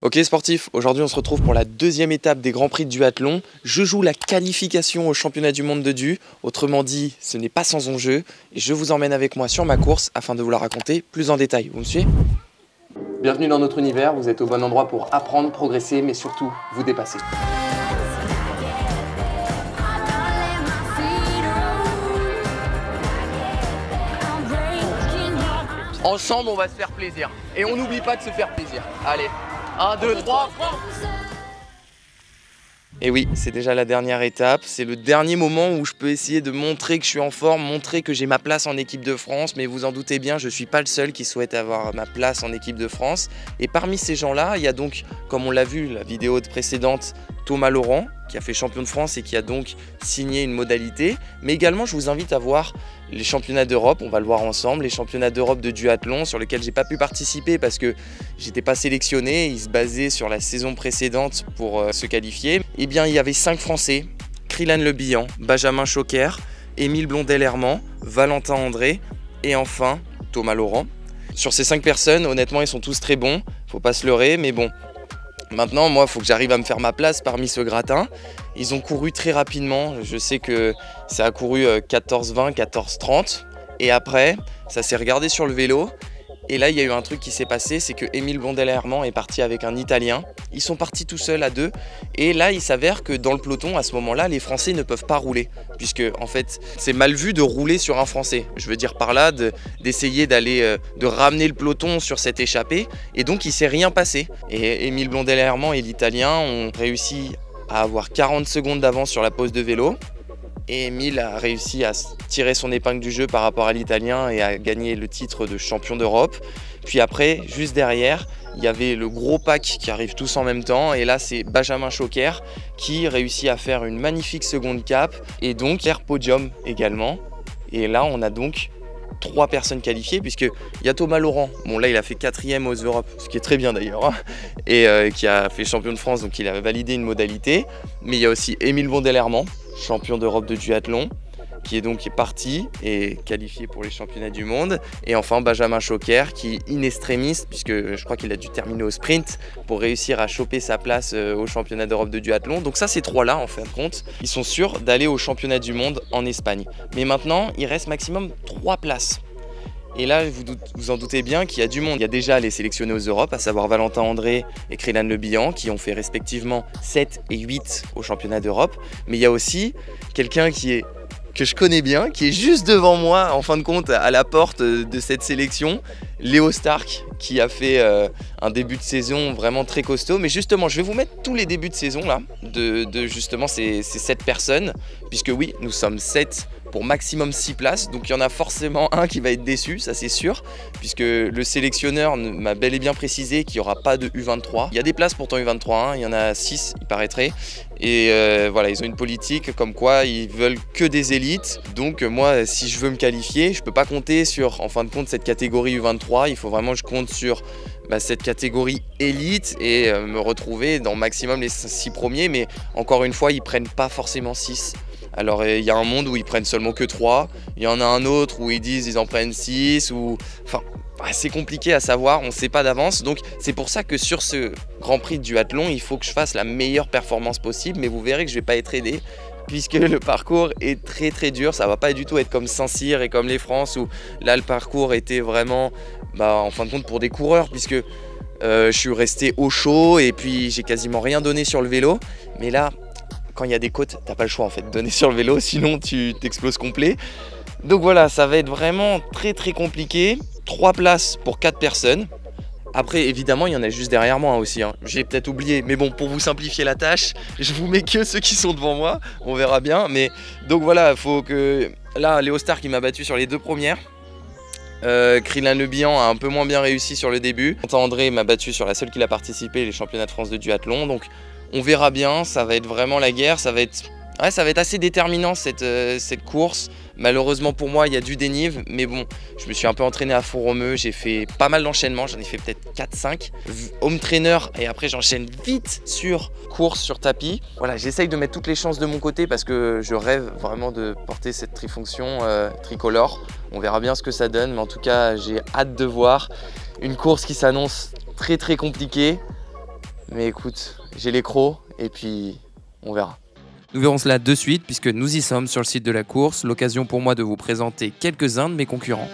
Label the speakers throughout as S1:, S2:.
S1: Ok sportif, aujourd'hui on se retrouve pour la deuxième étape des Grands Prix de duathlon. Je joue la qualification au championnat du monde de du, autrement dit ce n'est pas sans enjeu. Et je vous emmène avec moi sur ma course afin de vous la raconter plus en détail. Vous me suivez? Bienvenue dans notre univers, vous êtes au bon endroit pour apprendre, progresser, mais surtout vous dépasser. Ensemble on va se faire plaisir. Et on n'oublie pas de se faire plaisir. Allez, 1, 2, 3, Et oui, c'est déjà la dernière étape, c'est le dernier moment où je peux essayer de montrer que je suis en forme, montrer que j'ai ma place en équipe de France, mais vous en doutez bien, je ne suis pas le seul qui souhaite avoir ma place en équipe de France. Et parmi ces gens-là, il y a donc, comme on l'a vu la vidéo précédente, Thomas Laurent, qui a fait champion de France et qui a donc signé une modalité. Mais également, je vous invite à voir les championnats d'Europe, on va le voir ensemble, les championnats d'Europe de duathlon sur lesquels j'ai pas pu participer parce que j'étais pas sélectionné, ils se basaient sur la saison précédente pour se qualifier. Eh bien, il y avait 5 Français, Krylan Le Bihan, Benjamin Choquer, Émile Blondel-Hermand, Valentin André et enfin Thomas Laurent. Sur ces 5 personnes, honnêtement, ils sont tous très bons, faut pas se leurrer, mais bon. Maintenant, moi, il faut que j'arrive à me faire ma place parmi ce gratin. Ils ont couru très rapidement. Je sais que ça a couru 14-20, 14-30. Et après, ça s'est regardé sur le vélo. Et là, il y a eu un truc qui s'est passé, c'est que Émile Blondel-Hermand est parti avec un Italien. Ils sont partis tout seuls à deux. Et là, il s'avère que dans le peloton, à ce moment-là, les Français ne peuvent pas rouler. Puisque, en fait, c'est mal vu de rouler sur un Français. Je veux dire par là, d'essayer de ramener le peloton sur cette échappée. Et donc, il ne s'est rien passé. Et Émile Blondel-Hermand et l'Italien ont réussi à avoir 40 secondes d'avance sur la pause de vélo. Et Émile a réussi à tirer son épingle du jeu par rapport à l'Italien et à gagner le titre de champion d'Europe. Puis après, juste derrière, il y avait le gros pack qui arrive tous en même temps. Et là, c'est Benjamin Choquer qui réussit à faire une magnifique seconde cape et donc faire podium également. Et là, on a donc 3 personnes qualifiées puisqu'il y a Thomas Laurent. Bon là, il a fait 4e aux Europes, ce qui est très bien d'ailleurs, hein, et qui a fait champion de France, donc il a validé une modalité. Mais il y a aussi Émile Blondel-Hermand, champion d'Europe de duathlon, qui est parti et qualifié pour les championnats du monde. Et enfin Benjamin Choquer qui in extremis, puisque je crois qu'il a dû terminer au sprint pour réussir à choper sa place au championnat d'Europe de duathlon. Donc ça, ces 3-là, en fin de compte, ils sont sûrs d'aller au championnat du monde en Espagne. Mais maintenant, il reste maximum 3 places. Et là, vous en doutez bien qu'il y a du monde. Il y a déjà les sélectionnés aux Europes, à savoir Valentin André et Krylan Le Bihan, qui ont fait respectivement 7 et 8 au championnat d'Europe. Mais il y a aussi quelqu'un que je connais bien, qui est juste devant moi, en fin de compte, à la porte de cette sélection, Léo Stark, qui a fait un début de saison vraiment très costaud. Mais justement, je vais vous mettre tous les débuts de saison là, de justement ces 7 personnes, puisque oui, nous sommes 7 pour maximum 6 places, donc il y en a forcément un qui va être déçu, ça c'est sûr, puisque le sélectionneur m'a bel et bien précisé qu'il n'y aura pas de U23. Il y a des places pourtant U23, hein, il y en a 6 il paraîtrait, et voilà, ils ont une politique comme quoi ils veulent que des élites. Donc moi, si je veux me qualifier, je peux pas compter sur, en fin de compte, cette catégorie U23, il faut vraiment que je compte sur cette catégorie élite et me retrouver dans maximum les 6 premiers, mais encore une fois, ils prennent pas forcément 6. Alors il y a un monde où ils prennent seulement que 3, il y en a un autre où ils disent ils en prennent 6, ou enfin c'est compliqué à savoir, on ne sait pas d'avance. Donc c'est pour ça que sur ce Grand Prix de duathlon, il faut que je fasse la meilleure performance possible, mais vous verrez que je ne vais pas être aidé puisque le parcours est très très dur. Ça ne va pas du tout être comme Saint-Cyr et comme les France où là le parcours était vraiment en fin de compte pour des coureurs, puisque je suis resté au chaud et puis j'ai quasiment rien donné sur le vélo. Mais là, quand il y a des côtes, t'as pas le choix en fait de donner sur le vélo, sinon tu t'exploses complet. Donc voilà, ça va être vraiment très très compliqué. 3 places pour 4 personnes. Après évidemment il y en a juste derrière moi aussi, hein. J'ai peut-être oublié, mais bon, pour vous simplifier la tâche, je vous mets que ceux qui sont devant moi, on verra bien. Mais donc voilà, faut que... Là, Léo Stark qui m'a battu sur les 2 premières. Krylan Le Bihan a un peu moins bien réussi sur le début. Valentin André m'a battu sur la seule qu'il a participé, les championnats de France de duathlon. Donc on verra bien, ça va être vraiment la guerre, ça va être assez déterminant cette course. Malheureusement pour moi, il y a du dénive, mais bon, je me suis un peu entraîné à Font-Romeu, j'ai fait pas mal d'enchaînements, j'en ai fait peut-être 4-5. Home trainer, et après j'enchaîne vite sur course, sur tapis. Voilà, j'essaye de mettre toutes les chances de mon côté parce que je rêve vraiment de porter cette trifonction tricolore. On verra bien ce que ça donne, mais en tout cas, j'ai hâte de voir une course qui s'annonce très très compliquée. Mais écoute, j'ai les crocs et puis on verra.
S2: Nous verrons cela de suite puisque nous y sommes sur le site de la course, l'occasion pour moi de vous présenter quelques-uns de mes concurrents.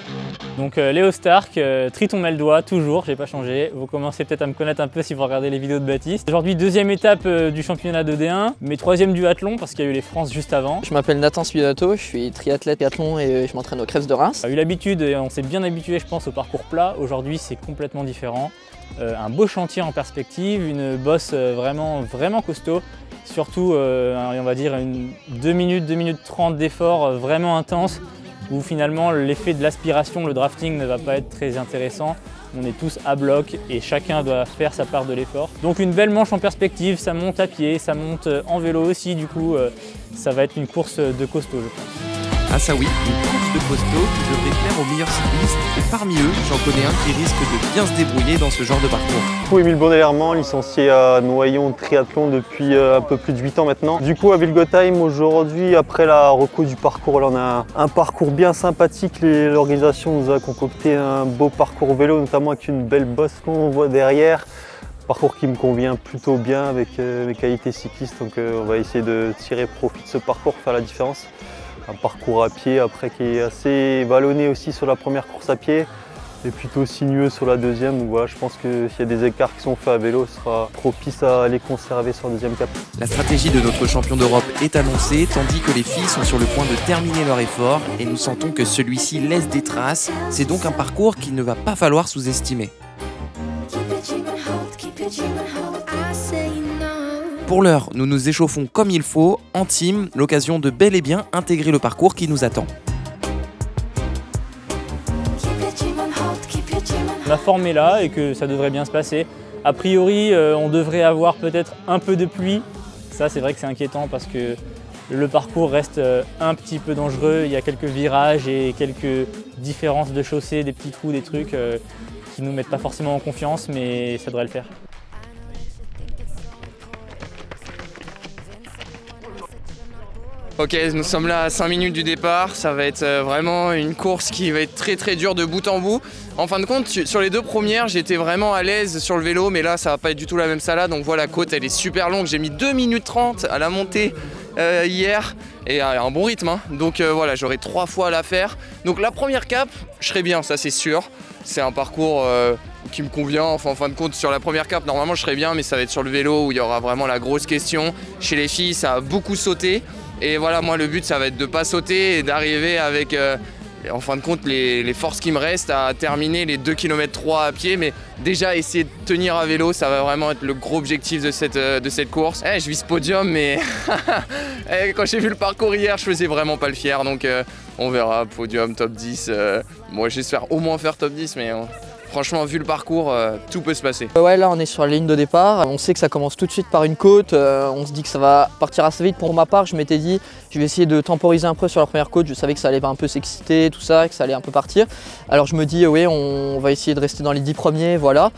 S3: Donc Léo Stark, Triton Meldois, toujours, j'ai pas changé. Vous commencez peut-être à me connaître un peu si vous regardez les vidéos de Baptiste. Aujourd'hui, deuxième étape du championnat de D1, mais troisième duathlon parce qu'il y a eu les France juste avant.
S4: Je m'appelle Nathan Spidato, je suis triathlète triathlon et je m'entraîne au Crest de Reims.
S3: On a eu l'habitude et on s'est bien habitué, je pense, au parcours plat. Aujourd'hui, c'est complètement différent. Un beau chantier en perspective, une bosse vraiment costaud. Surtout, on va dire, 2 minutes 30 d'effort vraiment intense où finalement l'effet de l'aspiration, le drafting ne va pas être très intéressant. On est tous à bloc et chacun doit faire sa part de l'effort. Donc une belle manche en perspective, ça monte à pied, ça monte en vélo aussi, du coup ça va être une course de costaud, je pense.
S2: Ah ça oui, une course de costaud qui devrait plaire aux meilleurs cyclistes. Et parmi eux, j'en connais un qui risque de bien se débrouiller dans ce genre de parcours.
S5: Émile Bonnet-Lermand, licencié à Noyon Triathlon depuis un peu plus de 8 ans maintenant. Du coup à Vilgotheim aujourd'hui, après la reco du parcours, là, on a un parcours bien sympathique. L'organisation nous a concocté un beau parcours vélo, notamment avec une belle bosse qu'on voit derrière. Parcours qui me convient plutôt bien avec mes qualités cyclistes, donc on va essayer de tirer profit de ce parcours, faire la différence. Un parcours à pied après qui est assez vallonné aussi sur la première course à pied et plutôt sinueux sur la deuxième. Donc voilà, je pense que s'il y a des écarts qui sont faits à vélo, ce sera propice à les conserver sur le deuxième cap.
S2: La stratégie de notre champion d'Europe est annoncée, tandis que les filles sont sur le point de terminer leur effort et nous sentons que celui-ci laisse des traces. C'est donc un parcours qu'il ne va pas falloir sous-estimer. Pour l'heure, nous nous échauffons comme il faut, en team, l'occasion de bel et bien intégrer le parcours qui nous attend.
S3: La forme est là et que ça devrait bien se passer. A priori, on devrait avoir peut-être un peu de pluie. Ça, c'est vrai que c'est inquiétant parce que le parcours reste un petit peu dangereux. Il y a quelques virages et quelques différences de chaussée, des petits trous, des trucs qui ne nous mettent pas forcément en confiance, mais ça devrait le faire.
S1: Ok, nous sommes là à 5 minutes du départ, ça va être vraiment une course qui va être très dure de bout en bout. En fin de compte, sur les deux premières, j'étais vraiment à l'aise sur le vélo, mais là ça va pas être du tout la même salade. Donc voilà, la côte elle est super longue, j'ai mis 2 minutes 30 à la montée hier et à un bon rythme. Hein. Donc voilà, j'aurai 3 fois à la faire. Donc la première cap, je serai bien, ça c'est sûr. C'est un parcours qui me convient, enfin en fin de compte sur la première cap normalement je serai bien, mais ça va être sur le vélo où il y aura vraiment la grosse question. Chez les filles ça a beaucoup sauté. Et voilà, moi le but ça va être de ne pas sauter et d'arriver avec en fin de compte les forces qui me restent à terminer les 2 km 3 à pied. Mais déjà essayer de tenir à vélo, ça va vraiment être le gros objectif de cette course. Je vise podium mais quand j'ai vu le parcours hier je faisais vraiment pas le fier. Donc on verra, podium, top 10. Moi j'espère au moins faire top 10 mais... Franchement, vu le parcours, tout peut se passer.
S4: Ouais, là on est sur la ligne de départ. On sait que ça commence tout de suite par une côte. On se dit que ça va partir assez vite. Pour ma part, je m'étais dit, je vais essayer de temporiser un peu sur la première côte. Je savais que ça allait un peu s'exciter, tout ça, que ça allait un peu partir. Alors je me dis, oui, on va essayer de rester dans les 10 premiers, voilà.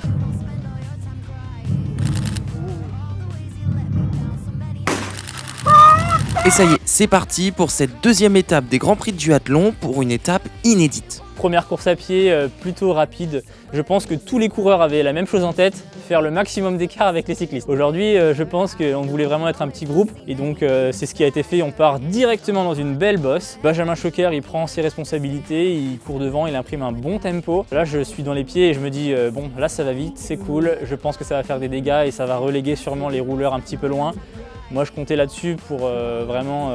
S2: Et ça y est, c'est parti pour cette deuxième étape des Grands Prix de duathlon pour une étape inédite.
S3: Première course à pied plutôt rapide. Je pense que tous les coureurs avaient la même chose en tête, faire le maximum d'écart avec les cyclistes. Aujourd'hui, je pense qu'on voulait vraiment être un petit groupe et donc c'est ce qui a été fait. On part directement dans une belle bosse. Benjamin Choquer, il prend ses responsabilités, il court devant, il imprime un bon tempo. Là, je suis dans les pieds et je me dis, bon, là ça va vite, c'est cool. Je pense que ça va faire des dégâts et ça va reléguer sûrement les rouleurs un petit peu loin. Moi je comptais là-dessus pour vraiment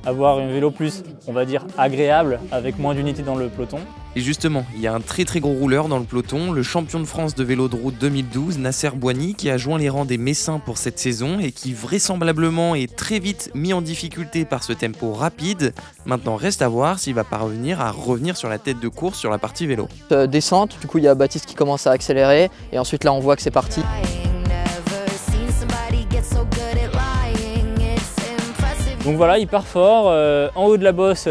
S3: avoir un vélo plus, on va dire, agréable, avec moins d'unités dans le peloton.
S2: Et justement, il y a un très gros rouleur dans le peloton, le champion de France de vélo de route 2012, Nasser Boigny, qui a joint les rangs des Messins pour cette saison et qui vraisemblablement est très vite mis en difficulté par ce tempo rapide. Maintenant reste à voir s'il va parvenir à revenir sur la tête de course sur la partie vélo.
S4: Descente, du coup il y a Baptiste qui commence à accélérer et ensuite là on voit que c'est parti.
S3: Donc voilà, il part fort. En haut de la bosse,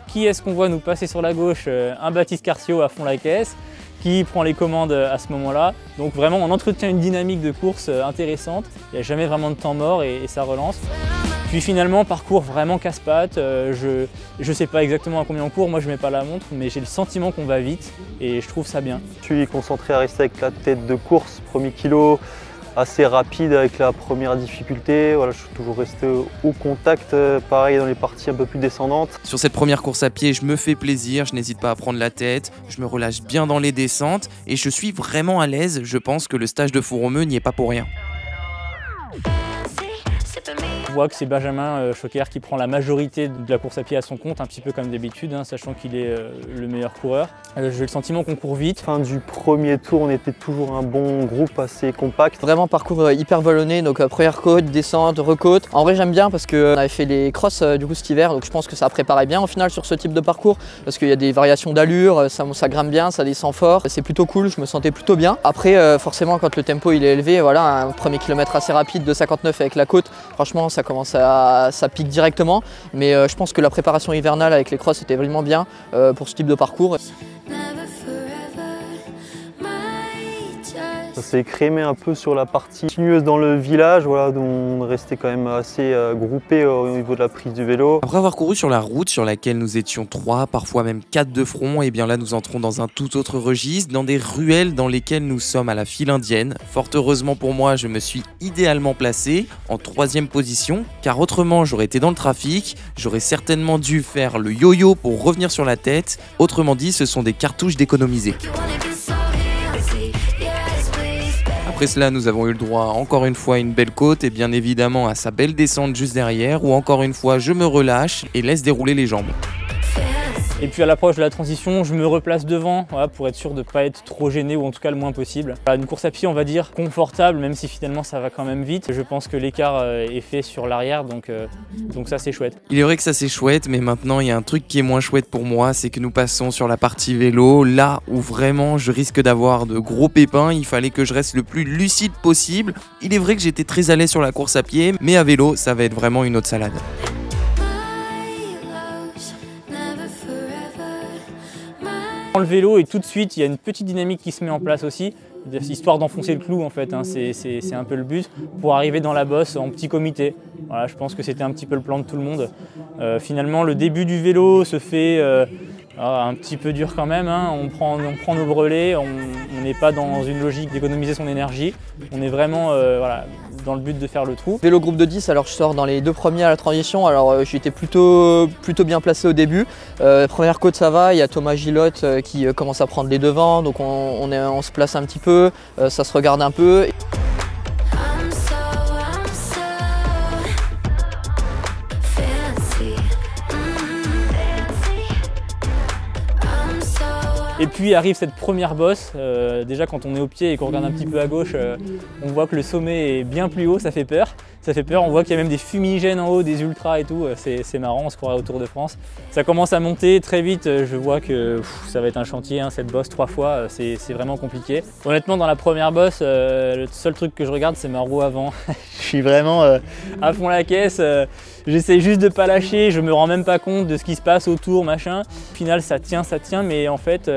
S3: qui est-ce qu'on voit nous passer sur la gauche? Un Baptiste Carcio à fond la caisse, qui prend les commandes à ce moment-là. Donc vraiment, on entretient une dynamique de course intéressante. Il n'y a jamais vraiment de temps mort et ça relance. Puis finalement, parcours vraiment casse-pattes. Je ne sais pas exactement à combien on court, moi je ne mets pas la montre, mais j'ai le sentiment qu'on va vite et je trouve ça bien.
S5: Je suis concentré à rester avec la tête de course, premier kilo. assez rapide avec la première difficulté. Voilà, je suis toujours resté au contact, pareil dans les parties un peu plus descendantes.
S2: Sur cette première course à pied, je me fais plaisir, je n'hésite pas à prendre la tête, je me relâche bien dans les descentes et je suis vraiment à l'aise. Je pense que le stage de Fourromeux n'y est pas pour rien.
S3: On voit que c'est Benjamin Choquer qui prend la majorité de la course à pied à son compte, un petit peu comme d'habitude, hein, sachant qu'il est le meilleur coureur. J'ai le sentiment qu'on court vite.
S5: Fin du premier tour, on était toujours un bon groupe assez compact.
S4: Vraiment parcours hyper vallonné, donc première côte, descente, recôte. En vrai j'aime bien parce qu'on avait fait les crosses du coup cet hiver, donc je pense que ça préparait bien au final sur ce type de parcours parce qu'il y a des variations d'allure, ça grimpe bien, ça descend fort. C'est plutôt cool, je me sentais plutôt bien. Après forcément quand le tempo il est élevé, voilà, un premier kilomètre assez rapide de 59 avec la côte, franchement ça pique directement. Mais je pense que la préparation hivernale avec les crosses était vraiment bien pour ce type de parcours.
S5: Ça s'est écrémé un peu sur la partie sinueuse dans le village, voilà, donc on restait quand même assez groupés au niveau de la prise du vélo.
S2: Après avoir couru sur la route sur laquelle nous étions 3, parfois même 4 de front, et bien là nous entrons dans un tout autre registre, dans des ruelles dans lesquelles nous sommes à la file indienne. Fort heureusement pour moi, je me suis idéalement placé en 3e position, car autrement j'aurais été dans le trafic, j'aurais certainement dû faire le yo-yo pour revenir sur la tête. Autrement dit, ce sont des cartouches d'économiser. Après cela, nous avons eu le droit encore une fois à une belle côte et bien évidemment à sa belle descente juste derrière où encore une fois je me relâche et laisse dérouler les jambes.
S3: Et puis à l'approche de la transition, je me replace devant voilà, pour être sûr de ne pas être trop gêné ou en tout cas le moins possible. Voilà, une course à pied on va dire confortable même si finalement ça va quand même vite. Je pense que l'écart est fait sur l'arrière donc ça c'est chouette.
S2: Il est vrai que ça c'est chouette mais maintenant il y a un truc qui est moins chouette pour moi, c'est que nous passons sur la partie vélo, là où vraiment je risque d'avoir de gros pépins. Il fallait que je reste le plus lucide possible. Il est vrai que j'étais très à l'aise sur la course à pied mais à vélo ça va être vraiment une autre salade.
S3: Le vélo et tout de suite il y a une petite dynamique qui se met en place aussi, histoire d'enfoncer le clou en fait, hein, c'est un peu le but, pour arriver dans la bosse en petit comité. Voilà, je pense que c'était un petit peu le plan de tout le monde. Finalement le début du vélo se fait un petit peu dur quand même, hein. On prend nos brelets, on n'est pas dans une logique d'économiser son énergie, on est vraiment voilà, dans le but de faire le trou.
S4: Vélo groupe de 10, alors je sors dans les 2 premiers à la transition, alors j'étais plutôt bien placé au début. Première côte ça va, il y a Thomas Gilotte qui commence à prendre les devants, donc on se place un petit peu, ça se regarde un peu.
S3: Et puis arrive cette première bosse, déjà quand on est au pied et qu'on regarde un petit peu à gauche, on voit que le sommet est bien plus haut, ça fait peur. On voit qu'il y a même des fumigènes en haut, des ultras et tout, c'est marrant, on se croirait au Tour de France. Ça commence à monter très vite, je vois que ça va être un chantier, hein, cette bosse 3 fois, c'est vraiment compliqué. Honnêtement dans la première bosse, le seul truc que je regarde c'est ma roue avant. Je suis vraiment à fond la caisse, j'essaie juste de pas lâcher, je me rends même pas compte de ce qui se passe autour, machin. Au final ça tient, mais en fait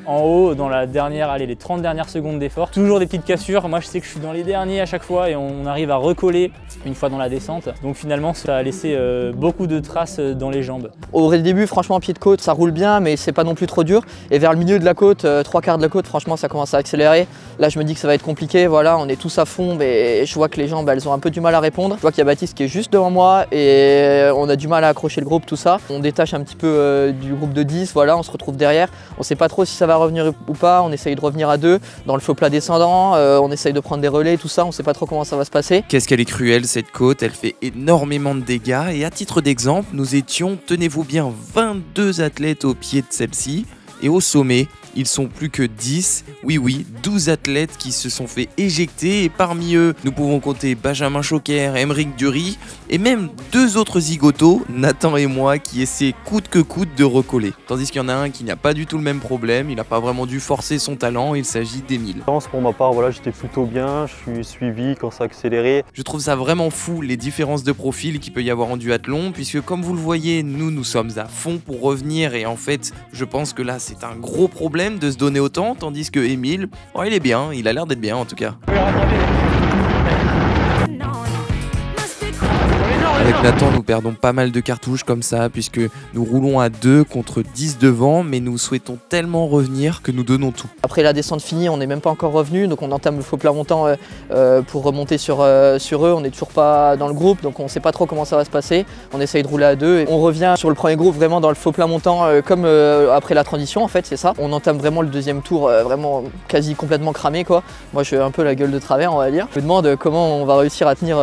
S3: en haut, dans la dernière, les 30 dernières secondes d'effort, toujours des petites cassures. Moi je sais que je suis dans les derniers à chaque fois et on arrive à recoller une fois dans la descente. Donc finalement ça a laissé beaucoup de traces dans les jambes.
S4: Au début franchement pied de côte ça roule bien mais c'est pas non plus trop dur. Et vers le milieu de la côte, 3/4 de la côte, franchement ça commence à accélérer. Là je me dis que ça va être compliqué, voilà, on est tous à fond mais je vois que les jambes elles ont un peu du mal à répondre. Je vois qu'il y a Baptiste qui est juste devant moi et on a du mal à accrocher le groupe, tout ça. On détache un petit peu du groupe de 10, voilà, on se retrouve derrière. On sait pas trop si ça va revenir ou pas, on essaye de revenir à 2 dans le faux plat descendant, on essaye de prendre des relais, tout ça, on sait pas trop comment ça va se passer.
S2: Qu'est-ce qu'elle est cruelle cette côte, elle fait énormément de dégâts et à titre d'exemple, nous étions, tenez-vous bien, 22 athlètes au pied de celle-ci et au sommet, ils sont plus que 10, oui, 12 athlètes qui se sont fait éjecter et parmi eux, nous pouvons compter Benjamin Choquer, Aymeric Dury et même 2 autres zigotos, Nathan et moi, qui essaient coûte que coûte de recoller. Tandis qu'il y en a un qui n'a pas du tout le même problème, il n'a pas vraiment dû forcer son talent, il s'agit d'Émile.
S5: Pour ma part, voilà, j'étais plutôt bien, je suis suivi quand ça a accéléré.
S2: Je trouve ça vraiment fou les différences de profil qu'il peut y avoir en duathlon, puisque comme vous le voyez, nous sommes à fond pour revenir et en fait, je pense que là c'est un gros problème de se donner autant, tandis que Émile, oh, il est bien, il a l'air d'être bien en tout cas.
S6: Avec
S2: Avec Nathan, nous perdons pas mal de cartouches comme ça, puisque nous roulons à 2 contre 10 devant, mais nous souhaitons tellement revenir que nous donnons tout.
S4: Après la descente finie, on n'est même pas encore revenu, donc on entame le faux plat montant pour remonter sur eux. On n'est toujours pas dans le groupe, donc on ne sait pas trop comment ça va se passer. On essaye de rouler à 2 et on revient sur le premier groupe vraiment dans le faux plat montant comme après la transition en fait, c'est ça. On entame vraiment le deuxième tour vraiment quasi complètement cramé quoi. Moi je suis un peu la gueule de travers on va dire. Je me demande comment on va réussir à tenir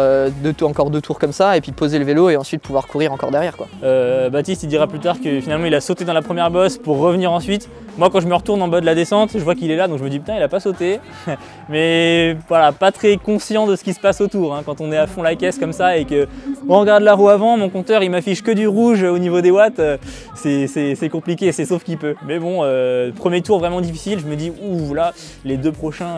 S4: encore 2 tours comme ça et puis poser le vélo et ensuite pouvoir courir encore derrière quoi.
S3: Baptiste il dira plus tard que finalement il a sauté dans la première bosse pour revenir ensuite. Moi quand je me retourne en bas de la descente, je vois qu'il est là donc je me dis putain il a pas sauté. Mais voilà, pas très conscient de ce qui se passe autour hein. Quand on est à fond la caisse comme ça et qu'on regarde la roue avant, mon compteur il m'affiche que du rouge au niveau des watts, c'est compliqué, c'est sauf qu'il peut. Mais bon, premier tour vraiment difficile, je me dis ouh là, les 2 prochains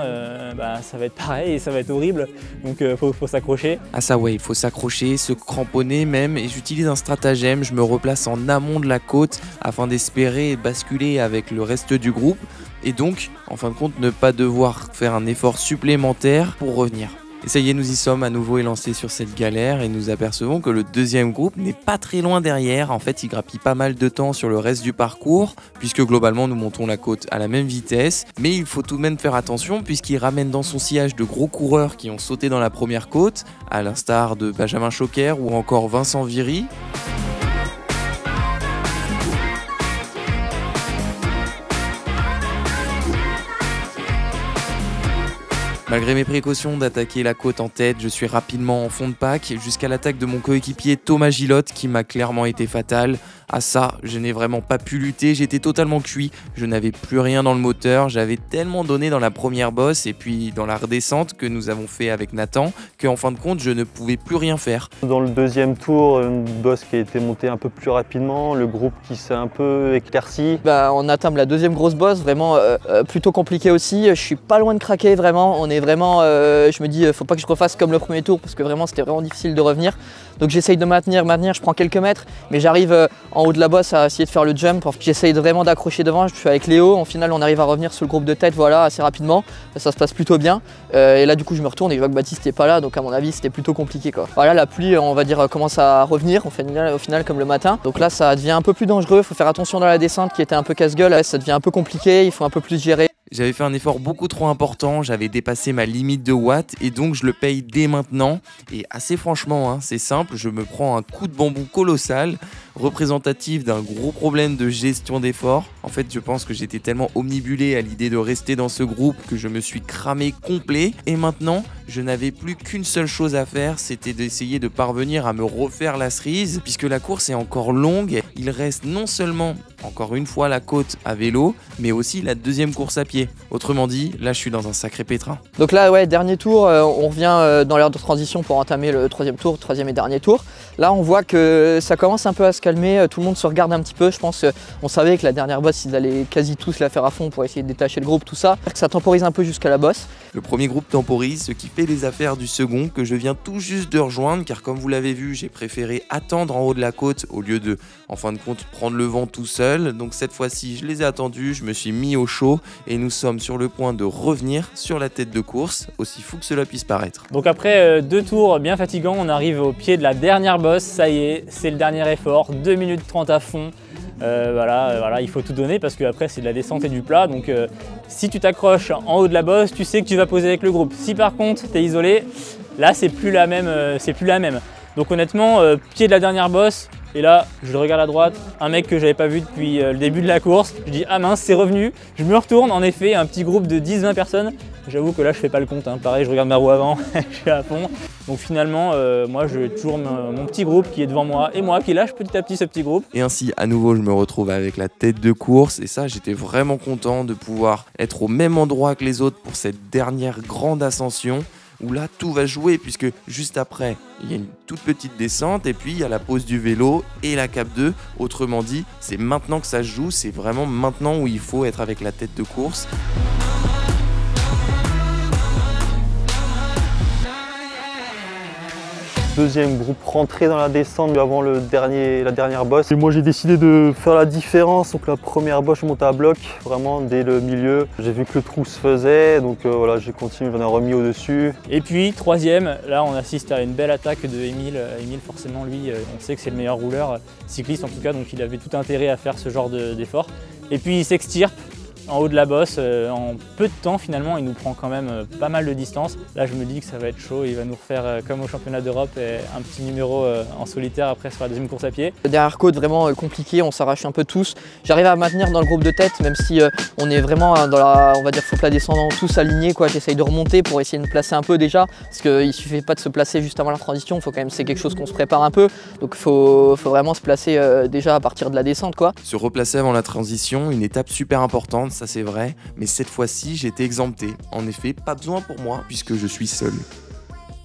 S3: ça va être pareil et ça va être horrible. Donc faut s'accrocher.
S2: Ah ça ouais, il faut s'accrocher, se cramponner même, et j'utilise un stratagème, je me replace en amont de la côte afin d'espérer basculer avec le reste du groupe et donc en fin de compte ne pas devoir faire un effort supplémentaire pour revenir. Et ça y est, nous y sommes à nouveau élancés sur cette galère et nous apercevons que le deuxième groupe n'est pas très loin derrière. En fait, il grappille pas mal de temps sur le reste du parcours puisque globalement nous montons la côte à la même vitesse. Mais il faut tout de même faire attention puisqu'il ramène dans son sillage de gros coureurs qui ont sauté dans la première côte, à l'instar de Benjamin Choquer ou encore Vincent Viry. Malgré mes précautions d'attaquer la côte en tête, je suis rapidement en fond de pack jusqu'à l'attaque de mon coéquipier Thomas Gillotte qui m'a clairement été fatale. À ça, je n'ai vraiment pas pu lutter, j'étais totalement cuit, je n'avais plus rien dans le moteur, j'avais tellement donné dans la première bosse et puis dans la redescente que nous avons fait avec Nathan qu'en fin de compte je ne pouvais plus rien faire.
S5: Dans le deuxième tour, une bosse qui a été montée un peu plus rapidement, le groupe qui s'est un peu éclairci.
S4: On atteint la deuxième grosse bosse, vraiment plutôt compliqué aussi, je suis pas loin de craquer vraiment, on est vraiment, je me dis faut pas que je refasse comme le premier tour parce que vraiment c'était vraiment difficile de revenir. Donc j'essaye de maintenir, je prends quelques mètres, mais j'arrive en haut de la bosse à essayer de faire le jump. J'essaye vraiment d'accrocher devant, je suis avec Léo, en final on arrive à revenir sur le groupe de tête voilà, assez rapidement, ça se passe plutôt bien. Et là du coup je me retourne et je vois que Baptiste n'est pas là, donc à mon avis c'était plutôt compliqué quoi. Voilà, la pluie on va dire commence à revenir, au final comme le matin. Donc là ça devient un peu plus dangereux, il faut faire attention dans la descente qui était un peu casse-gueule, ça devient un peu compliqué, il faut un peu plus gérer.
S2: J'avais fait un effort beaucoup trop important, j'avais dépassé ma limite de watts et donc je le paye dès maintenant. Et assez franchement, hein, c'est simple, je me prends un coup de bambou colossal, représentatif d'un gros problème de gestion d'effort. En fait, je pense que j'étais tellement omnibulé à l'idée de rester dans ce groupe que je me suis cramé complet. Et maintenant, je n'avais plus qu'une seule chose à faire, c'était d'essayer de parvenir à me refaire la cerise. Puisque la course est encore longue, il reste non seulement, encore une fois, la côte à vélo, mais aussi la deuxième course à pied. Autrement dit, là je suis dans un sacré pétrin.
S4: Donc là ouais, dernier tour, on revient dans l'heure de transition pour entamer le troisième et dernier tour. Là on voit que ça commence un peu à se calmer, tout le monde se regarde un petit peu, je pense qu'on savait que la dernière bosse ils allaient quasi tous la faire à fond pour essayer de détacher le groupe, tout ça. Ça temporise un peu jusqu'à la bosse.
S2: Le premier groupe temporise, ce qui fait les affaires du second que je viens tout juste de rejoindre car comme vous l'avez vu, j'ai préféré attendre en haut de la côte au lieu de, en fin de compte, prendre le vent tout seul. Donc cette fois-ci, je les ai attendus, je me suis mis au chaud et nous sommes sur le point de revenir sur la tête de course, aussi fou que cela puisse paraître.
S3: Donc après 2 tours bien fatigants, on arrive au pied de la dernière bosse, ça y est, c'est le dernier effort, 2 minutes 30 à fond. Voilà, il faut tout donner parce qu'après c'est de la descente et du plat, donc si tu t'accroches en haut de la bosse, tu sais que tu vas poser avec le groupe. Si par contre tu es isolé, là c'est plus la même. Donc honnêtement, pied de la dernière bosse, et là je regarde à droite, un mec que j'avais pas vu depuis le début de la course, je dis ah mince c'est revenu, je me retourne, en effet un petit groupe de 10-20 personnes, j'avoue que là je fais pas le compte, hein. Pareil je regarde ma roue avant, je suis à fond. Donc finalement moi j'ai toujours mon petit groupe qui est devant moi et moi qui lâche petit à petit ce petit groupe.
S2: Et ainsi à nouveau je me retrouve avec la tête de course et ça j'étais vraiment content de pouvoir être au même endroit que les autres pour cette dernière grande ascension. Où là tout va jouer puisque juste après il y a une toute petite descente et puis il y a la pause du vélo et la Cap 2. Autrement dit, c'est maintenant que ça se joue, c'est vraiment maintenant où il faut être avec la tête de course.
S5: deuxième groupe rentré dans la descente avant la dernière bosse. Et moi j'ai décidé de faire la différence, donc la première bosse je monte à bloc, vraiment dès le milieu. J'ai vu que le trou se faisait, donc voilà, j'ai continué, j'en ai remis au-dessus.
S3: Et puis troisième, là on assiste à une belle attaque de Émile. Émile forcément lui, on sait que c'est le meilleur rouleur, cycliste en tout cas, donc il avait tout intérêt à faire ce genre d'effort. Et puis il s'extirpe en haut de la bosse, en peu de temps finalement, il nous prend quand même pas mal de distance. Là je me dis que ça va être chaud, il va nous refaire comme au championnat d'Europe, un petit numéro en solitaire après sur la deuxième course à pied.
S4: Le dernière côte vraiment compliqué, on s'arrache un peu tous. J'arrive à maintenir dans le groupe de tête, même si on est vraiment dans la, on va dire, faut plat descendant, tous alignés quoi. J'essaye de remonter pour essayer de me placer un peu déjà, parce qu'il suffit pas de se placer juste avant la transition, faut quand même, c'est quelque chose qu'on se prépare un peu. Donc faut vraiment se placer déjà à partir de la descente quoi.
S2: Se replacer avant la transition, une étape super importante, ça c'est vrai, mais cette fois-ci j'ai été exempté. En effet, pas besoin pour moi puisque je suis seul.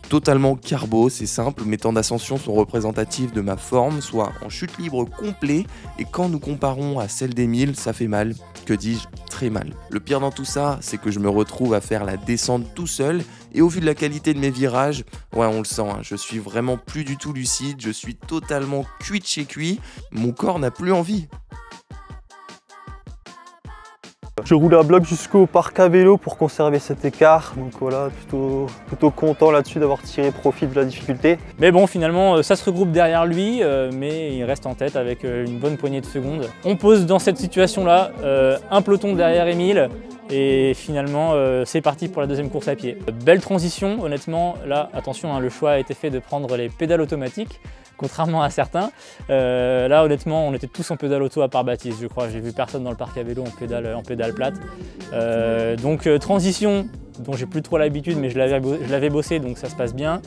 S2: Totalement carbo, c'est simple, mes temps d'ascension sont représentatifs de ma forme, soit en chute libre complet, et quand nous comparons à celle d'Émile, ça fait mal, que dis-je, très mal. Le pire dans tout ça, c'est que je me retrouve à faire la descente tout seul, et au vu de la qualité de mes virages, ouais on le sent, hein, je suis vraiment plus du tout lucide, je suis totalement cuit de chez cuit, mon corps n'a plus envie.
S5: Je roule à bloc jusqu'au parc à vélo pour conserver cet écart, donc voilà, plutôt content là-dessus d'avoir tiré profit de la difficulté.
S3: Mais bon, finalement, ça se regroupe derrière lui, mais il reste en tête avec une bonne poignée de secondes. On pose dans cette situation-là un peloton derrière Émile, et finalement, c'est parti pour la deuxième course à pied. Belle transition, honnêtement, là, attention, hein, le choix a été fait de prendre les pédales automatiques, contrairement à certains. Là, honnêtement, on était tous en pédale auto à part Baptiste, je crois. J'ai vu personne dans le parc à vélo en pédale plate. Donc, transition dont j'ai plus trop l'habitude, mais je l'avais bossé, donc ça se passe bien.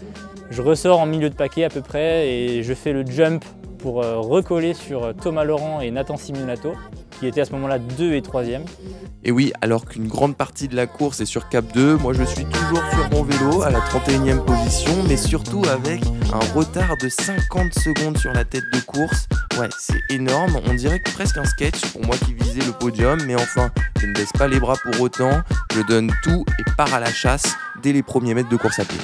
S3: Je ressors en milieu de paquet à peu près et je fais le jump pour recoller sur Thomas Laurent et Nathan Simeonato, qui étaient à ce moment-là 2 et 3e.
S2: Et oui, alors qu'une grande partie de la course est sur Cap 2, moi je suis toujours sur mon vélo à la 31e position, mais surtout avec un retard de 50 secondes sur la tête de course. Ouais, c'est énorme, on dirait que presque un sketch pour moi qui visais le podium, mais enfin, je ne baisse pas les bras pour autant, je donne tout et pars à la chasse dès les premiers mètres de course à pied.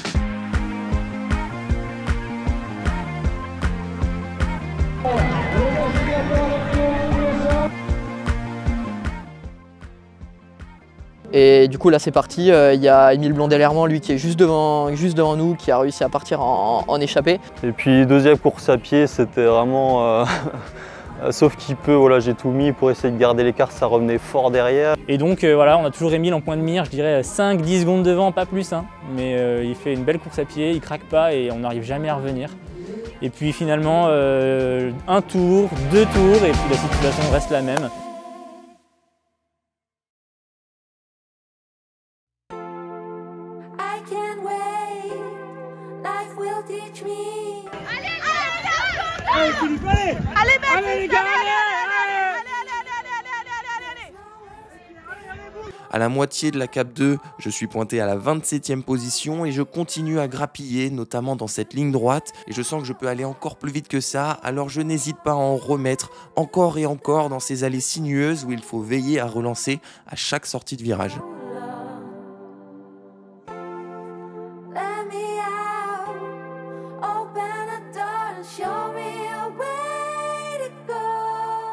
S4: Et du coup là c'est parti, il y a Émile Blondet-Lermand lui qui est juste devant nous, qui a réussi à partir en échappée.
S5: Et puis deuxième course à pied, c'était vraiment sauf qu'il peut, voilà, j'ai tout mis pour essayer de garder l'écart, ça revenait fort derrière.
S3: Et donc voilà, on a toujours Émile en point de mire, je dirais 5-10 secondes devant, pas plus, hein. Mais il fait une belle course à pied, il craque pas et on n'arrive jamais à revenir. Et puis finalement, un tour, 2 tours et puis la situation reste la même.
S6: Allez les gars,
S2: À la moitié de la Cap 2, je suis pointé à la 27e position et je continue à grappiller, notamment dans cette ligne droite. Et je sens que je peux aller encore plus vite que ça, alors je n'hésite pas à en remettre encore et encore dans ces allées sinueuses où il faut veiller à relancer à chaque sortie de virage.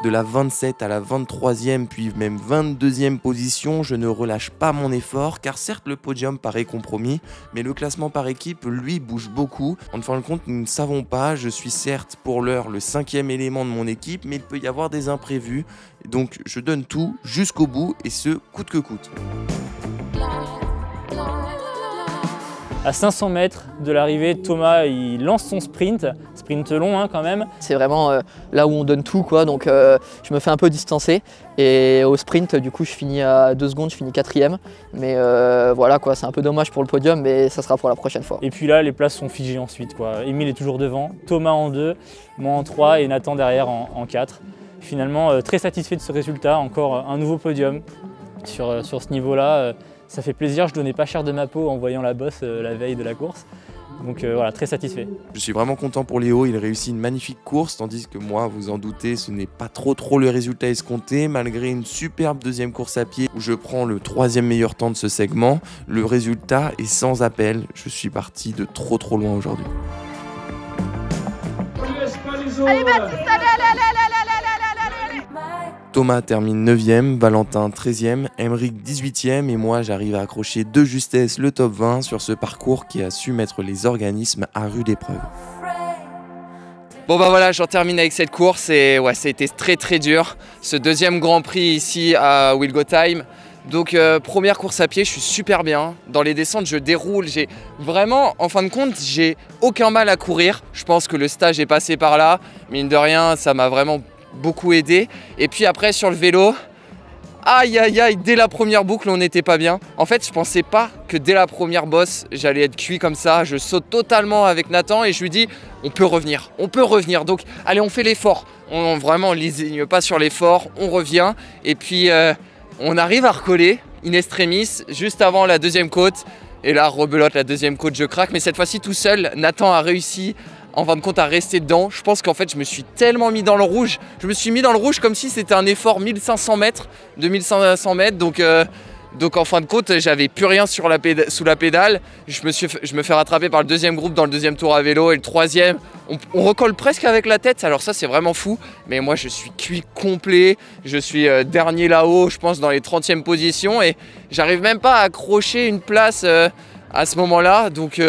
S2: De la 27 à la 23e puis même 22e position, je ne relâche pas mon effort car certes le podium paraît compromis, mais le classement par équipe lui bouge beaucoup. En fin de compte, nous ne savons pas, je suis certes pour l'heure le 5e élément de mon équipe, mais il peut y avoir des imprévus, donc je donne tout jusqu'au bout et ce coûte que coûte.
S3: À 500 mètres de l'arrivée, Thomas il lance son sprint long hein, quand même.
S4: C'est vraiment là où on donne tout quoi, donc je me fais un peu distancer et au sprint du coup je finis à 2 secondes, je finis 4e. Mais voilà quoi, c'est un peu dommage pour le podium mais ça sera pour la prochaine fois.
S3: Et puis là les places sont figées ensuite quoi. Émile est toujours devant, Thomas en 2, moi en 3 et Nathan derrière en 4. Finalement très satisfait de ce résultat, encore un nouveau podium sur ce niveau-là. Ça fait plaisir, je donnais pas cher de ma peau en voyant la bosse la veille de la course. Donc voilà, très satisfait.
S2: Je suis vraiment content pour Léo, il réussit une magnifique course, tandis que moi, vous en doutez, ce n'est pas trop le résultat escompté. Malgré une superbe deuxième course à pied où je prends le 3e meilleur temps de ce segment, le résultat est sans appel. Je suis parti de trop loin aujourd'hui.
S6: Allez Baptiste, allez.
S2: Thomas termine 9e, Valentin 13e, Emeric 18e et moi j'arrive à accrocher de justesse le top 20 sur ce parcours qui a su mettre les organismes à rude épreuve.
S1: Bon bah voilà, j'en termine avec cette course et ouais, ça a été très très dur. Ce deuxième Grand Prix ici à We'll Go Time. Donc première course à pied, je suis super bien. Dans les descentes, je déroule. J'ai vraiment, en fin de compte, j'ai aucun mal à courir. Je pense que le stage est passé par là. Mine de rien, ça m'a vraiment beaucoup aidé. Et puis après sur le vélo, aïe aïe aïe, dès la première boucle on n'était pas bien. En fait je pensais pas que dès la première bosse j'allais être cuit comme ça. Je saute totalement avec Nathan et je lui dis on peut revenir, donc allez on fait l'effort. Vraiment on ne lésigne pas sur l'effort, on revient et puis on arrive à recoller in extremis juste avant la deuxième côte. Et là rebelote la deuxième côte, je craque, mais cette fois-ci tout seul. Nathan a réussi en fin de compte à rester dedans. Je pense qu'en fait je me suis tellement mis dans le rouge. Je me suis mis dans le rouge comme si c'était un effort 1500 mètres, 2500 mètres. Donc en fin de compte j'avais plus rien sur sous la pédale. Je me fais rattraper par le deuxième groupe dans le deuxième tour à vélo. Et le troisième, on recolle presque avec la tête. Alors ça c'est vraiment fou. Mais moi je suis cuit complet. Je suis dernier là-haut, je pense dans les 30e positions. Et j'arrive même pas à accrocher une place à ce moment-là. Donc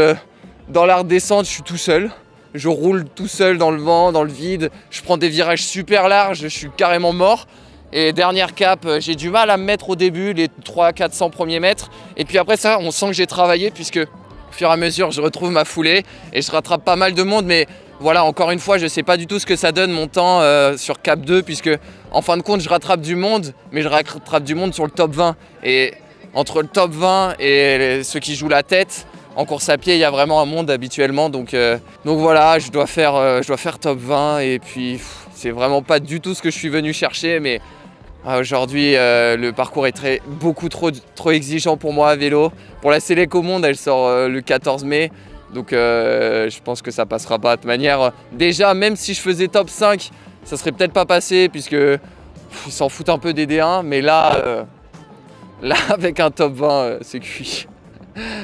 S1: dans la redescente je suis tout seul. Je roule tout seul dans le vent, dans le vide. Je prends des virages super larges, je suis carrément mort. Et dernière cap, j'ai du mal à me mettre au début, les 300-400 premiers mètres. Et puis après ça, on sent que j'ai travaillé puisque au fur et à mesure, je retrouve ma foulée et je rattrape pas mal de monde. Mais voilà, encore une fois, je sais pas du tout ce que ça donne mon temps sur cap 2 puisque en fin de compte, je rattrape du monde, mais je rattrape du monde sur le top 20. Et entre le top 20 et ceux qui jouent la tête, en course à pied, il y a vraiment un monde habituellement, donc voilà, je dois faire top 20 et puis c'est vraiment pas du tout ce que je suis venu chercher, mais aujourd'hui le parcours est beaucoup trop exigeant pour moi à vélo. Pour la Sélec au monde, elle sort le 14 mai, donc je pense que ça passera pas de toute manière. Déjà, même si je faisais top 5, ça serait peut-être pas passé puisque ils s'en foutent un peu des D1, mais là avec un top 20, c'est cuit.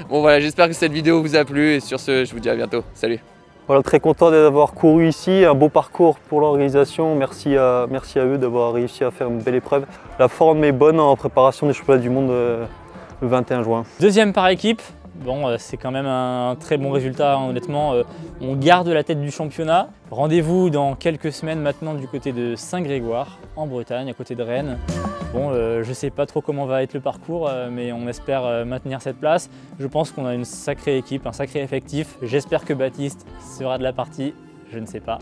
S1: Bon voilà, j'espère que cette vidéo vous a plu et sur ce, je vous dis à bientôt. Salut.
S5: Voilà, très content d'avoir couru ici, un beau parcours pour l'organisation. Merci à eux d'avoir réussi à faire une belle épreuve. La forme est bonne en préparation des championnats du monde le 21 juin.
S3: Deuxième par équipe. Bon, c'est quand même un très bon résultat, hein, honnêtement. On garde la tête du championnat. Rendez-vous dans quelques semaines maintenant du côté de Saint-Grégoire, en Bretagne, à côté de Rennes. Bon, je ne sais pas trop comment va être le parcours, mais on espère maintenir cette place. Je pense qu'on a une sacrée équipe, un sacré effectif. J'espère que Baptiste sera de la partie. Je ne sais pas.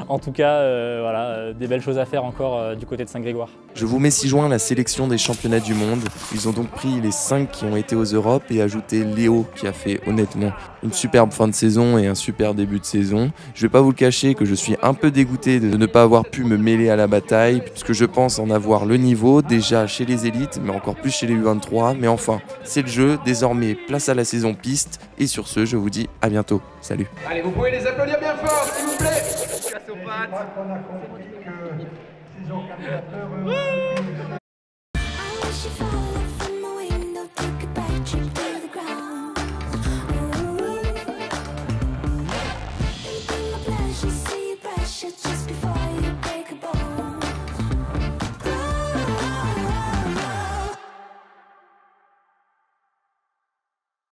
S3: En tout cas, voilà, des belles choses à faire encore du côté de Saint-Grégoire.
S2: Je vous mets 6 juin la sélection des championnats du monde. Ils ont donc pris les 5 qui ont été aux Europes et ajouté Léo qui a fait honnêtement une superbe fin de saison et un super début de saison. Je vais pas vous le cacher que je suis un peu dégoûté de ne pas avoir pu me mêler à la bataille puisque je pense en avoir le niveau déjà chez les élites mais encore plus chez les U23. Mais enfin, c'est le jeu. Désormais, place à la saison piste et sur ce, je vous dis à bientôt. Salut.
S7: Allez, vous pouvez les applaudir bien fort, s'il vous plaît.
S8: Je crois qu'on a compris que ces organisateurs